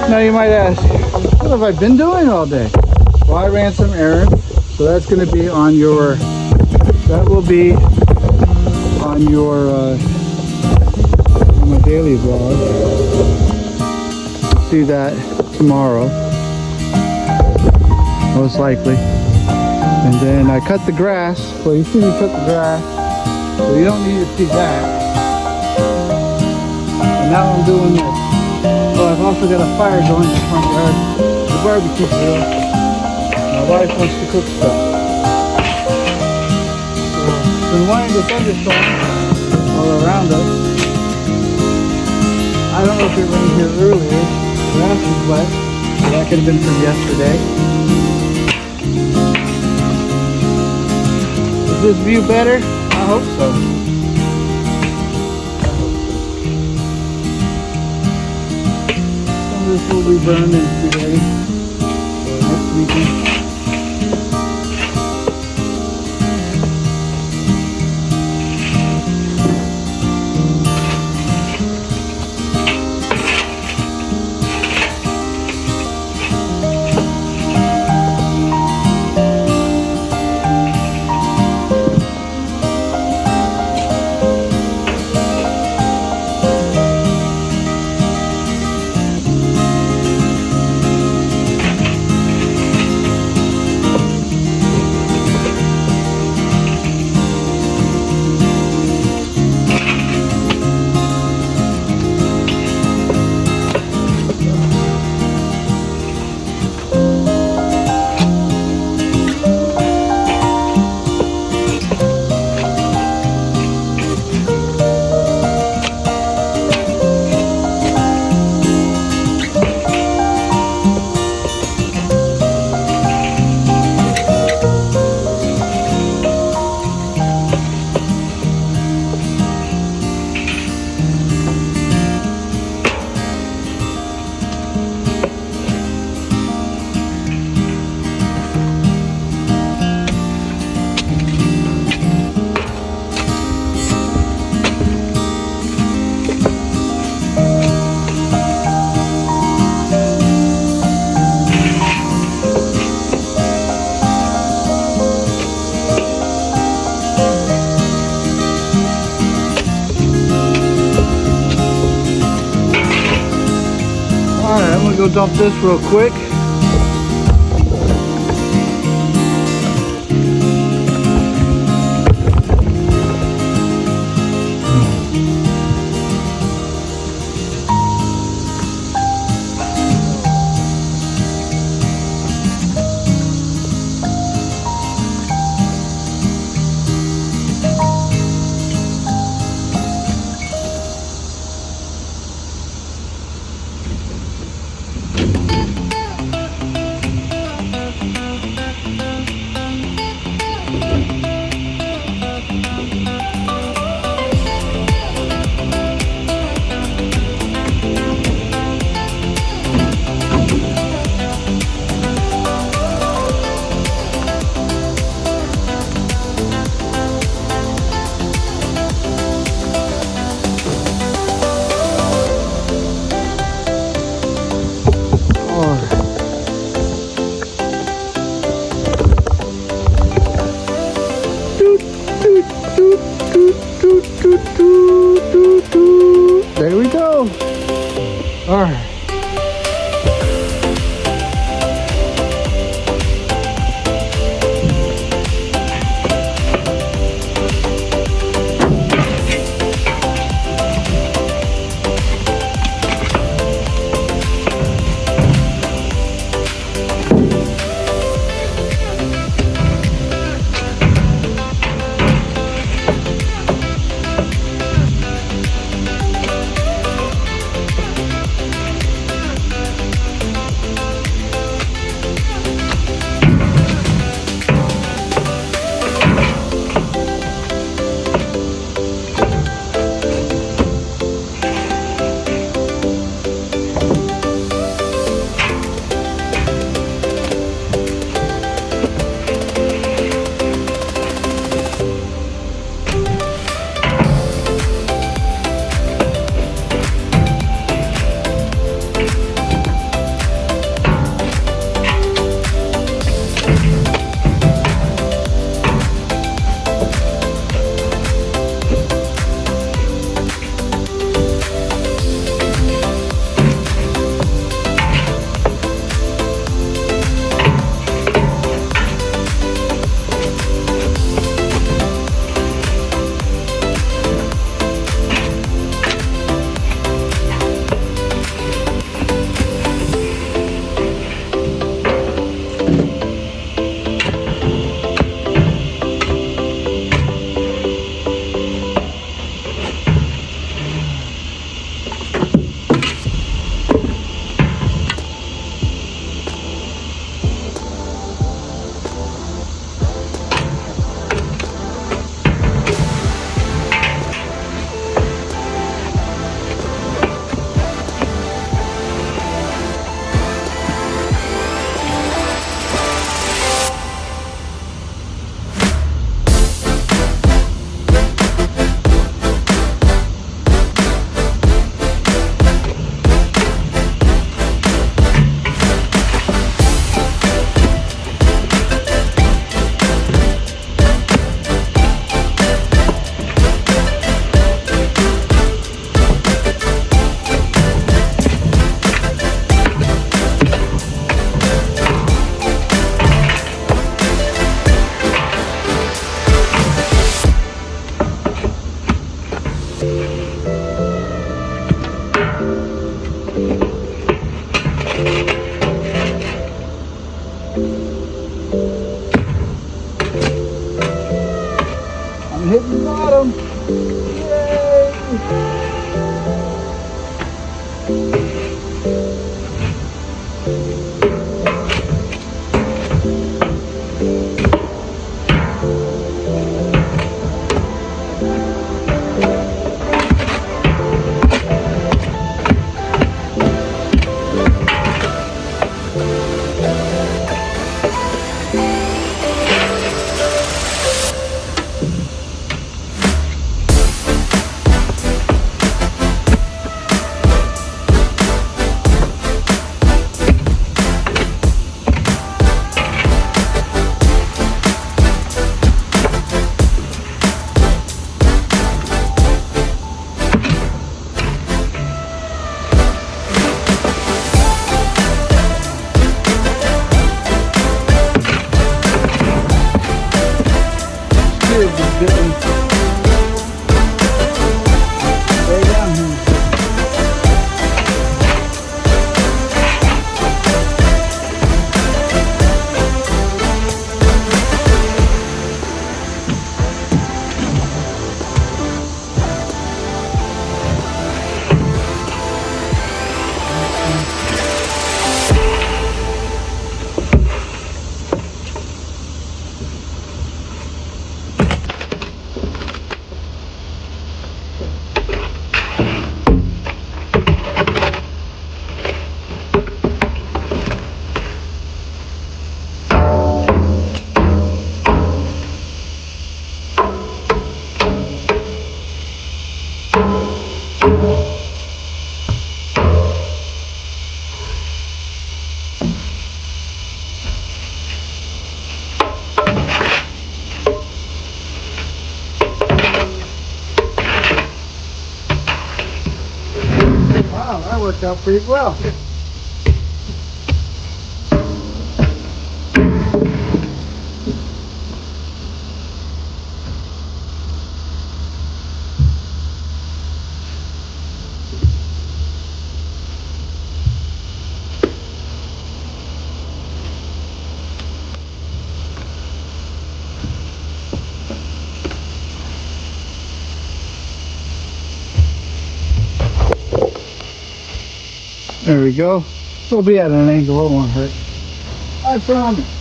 Now you might ask, what have I been doing all day? Well, I ran some errands, so that's going to be on your, that will be on your, on my daily vlog. See that tomorrow, most likely. And then I cut the grass. Well, you see me cut the grass, so you don't need to see that. And now I'm doing this. Oh, I've also got a fire going in the front yard, the barbecue grill. My wife wants to cook stuff. So, been wanting to thunderstorm all around us. I don't know if it rained here earlier. The grass was wet, so that could have been from yesterday. Is this view better? I hope so. This will be burned and be ready for next weekend. Alright, I'm gonna go dump this real quick. film. Yay! Way down here. Wow, that worked out pretty well. There we go. We'll be at an angle, it won't hurt. I promise.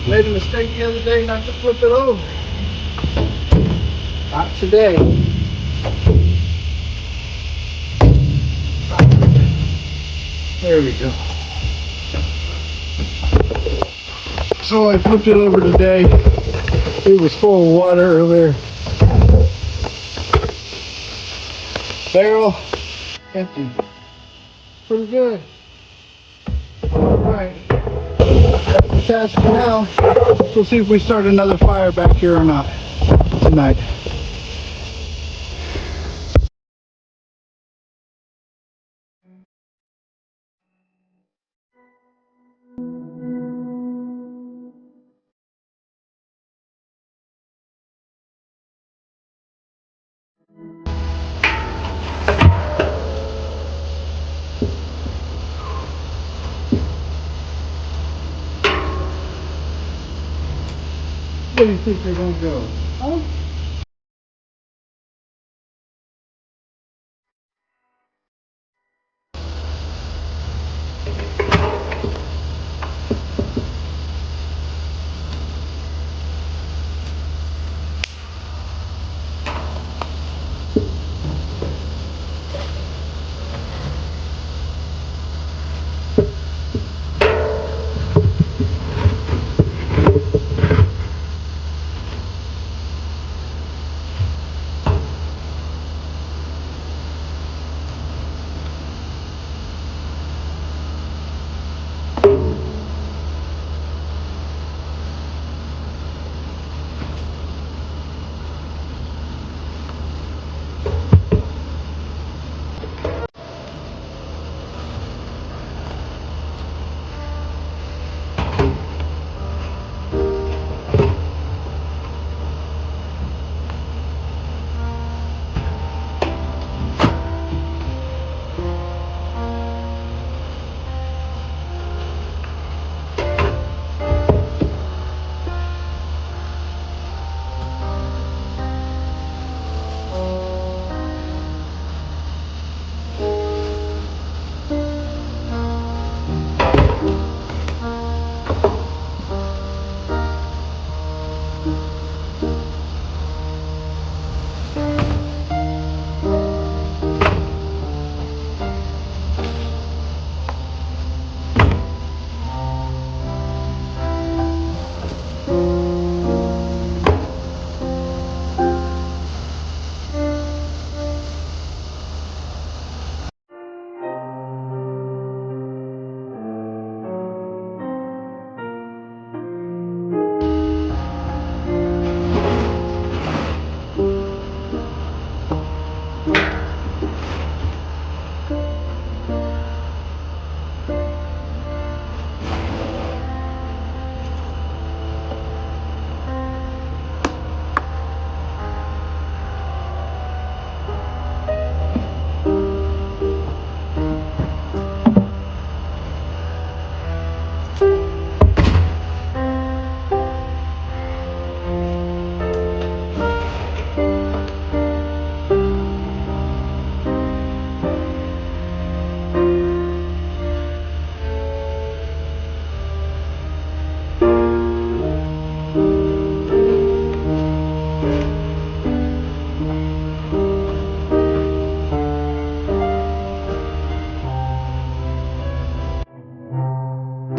Made a mistake the other day not to flip it over. Not today. There we go. So I flipped it over today. It was full of water earlier. Barrel empty. Pretty good. Alright. That's the task for now. We'll see if we start another fire back here or not tonight. Where do you think they're gonna go? Huh?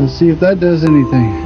Let's see if that does anything.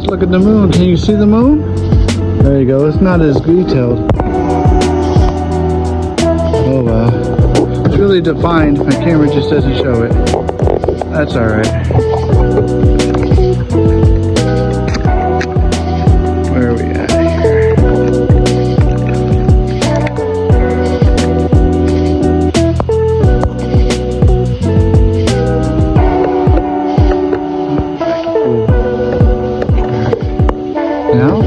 Look at the moon. Can you see the moon? There you go. It's not as detailed. Oh wow. It's really defined. My camera just doesn't show it. That's alright. Where are we at here? Now?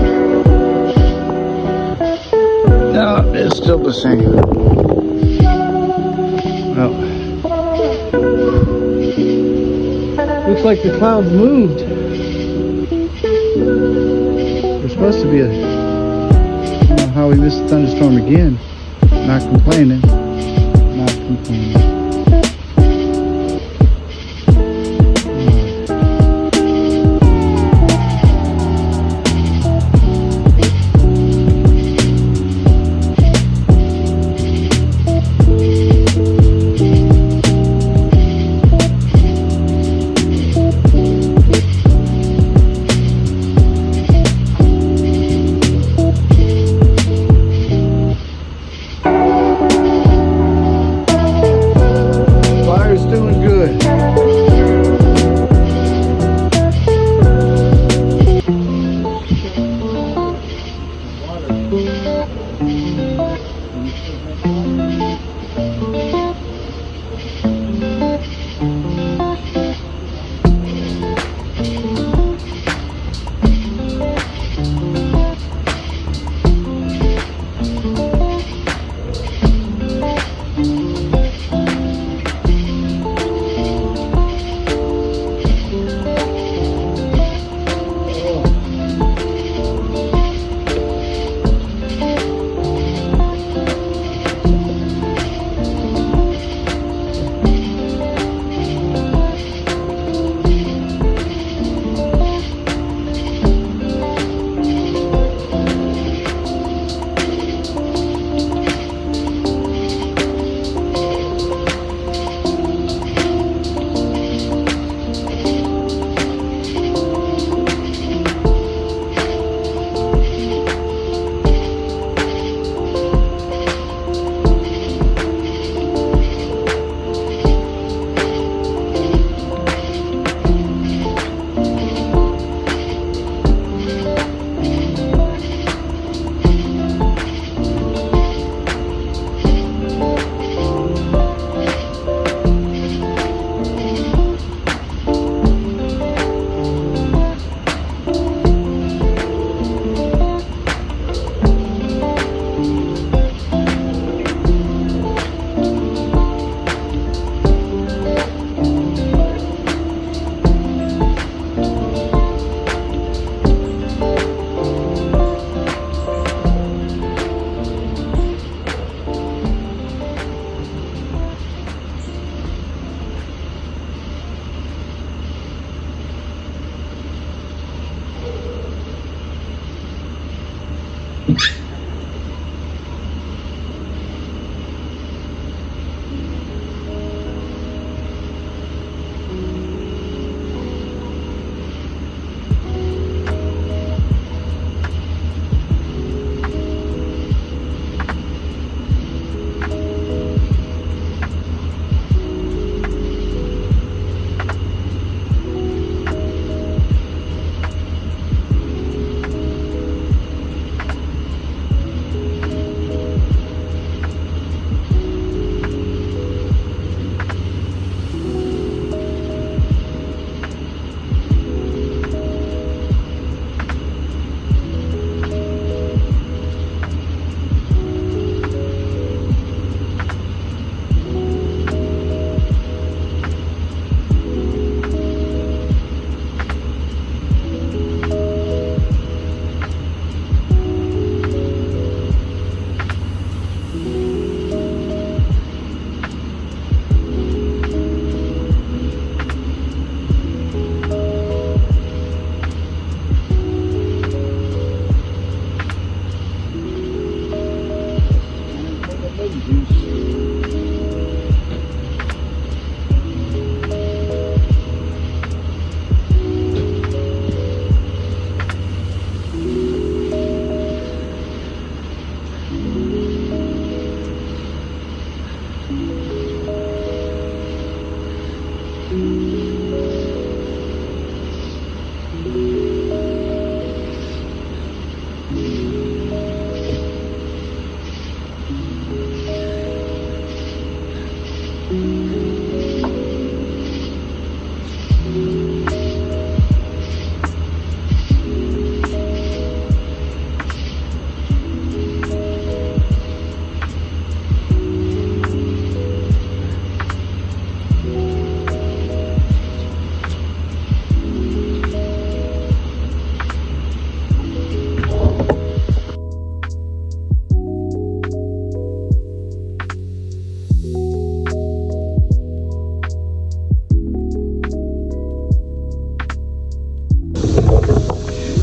No, it's still the same. Well, looks like the clouds moved. There's supposed to be a... I don't know how we missed the thunderstorm again. Not complaining. Not complaining.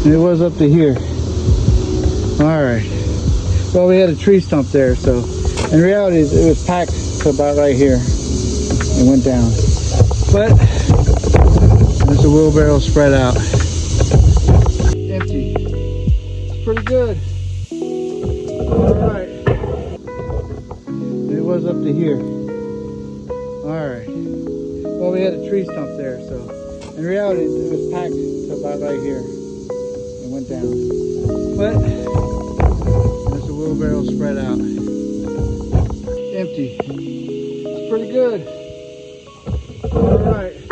And it was up to here. All right. Well, we had a tree stump there, so in reality, it was packed to about right here. It went down. But there's a wheelbarrow spread out. Empty. It's pretty good. All right. It was up to here. All right. Well, we had a tree stump there, so in reality, it was packed to about right here. It went down. But there's a wheelbarrow spread out. Empty. It's pretty good. All right.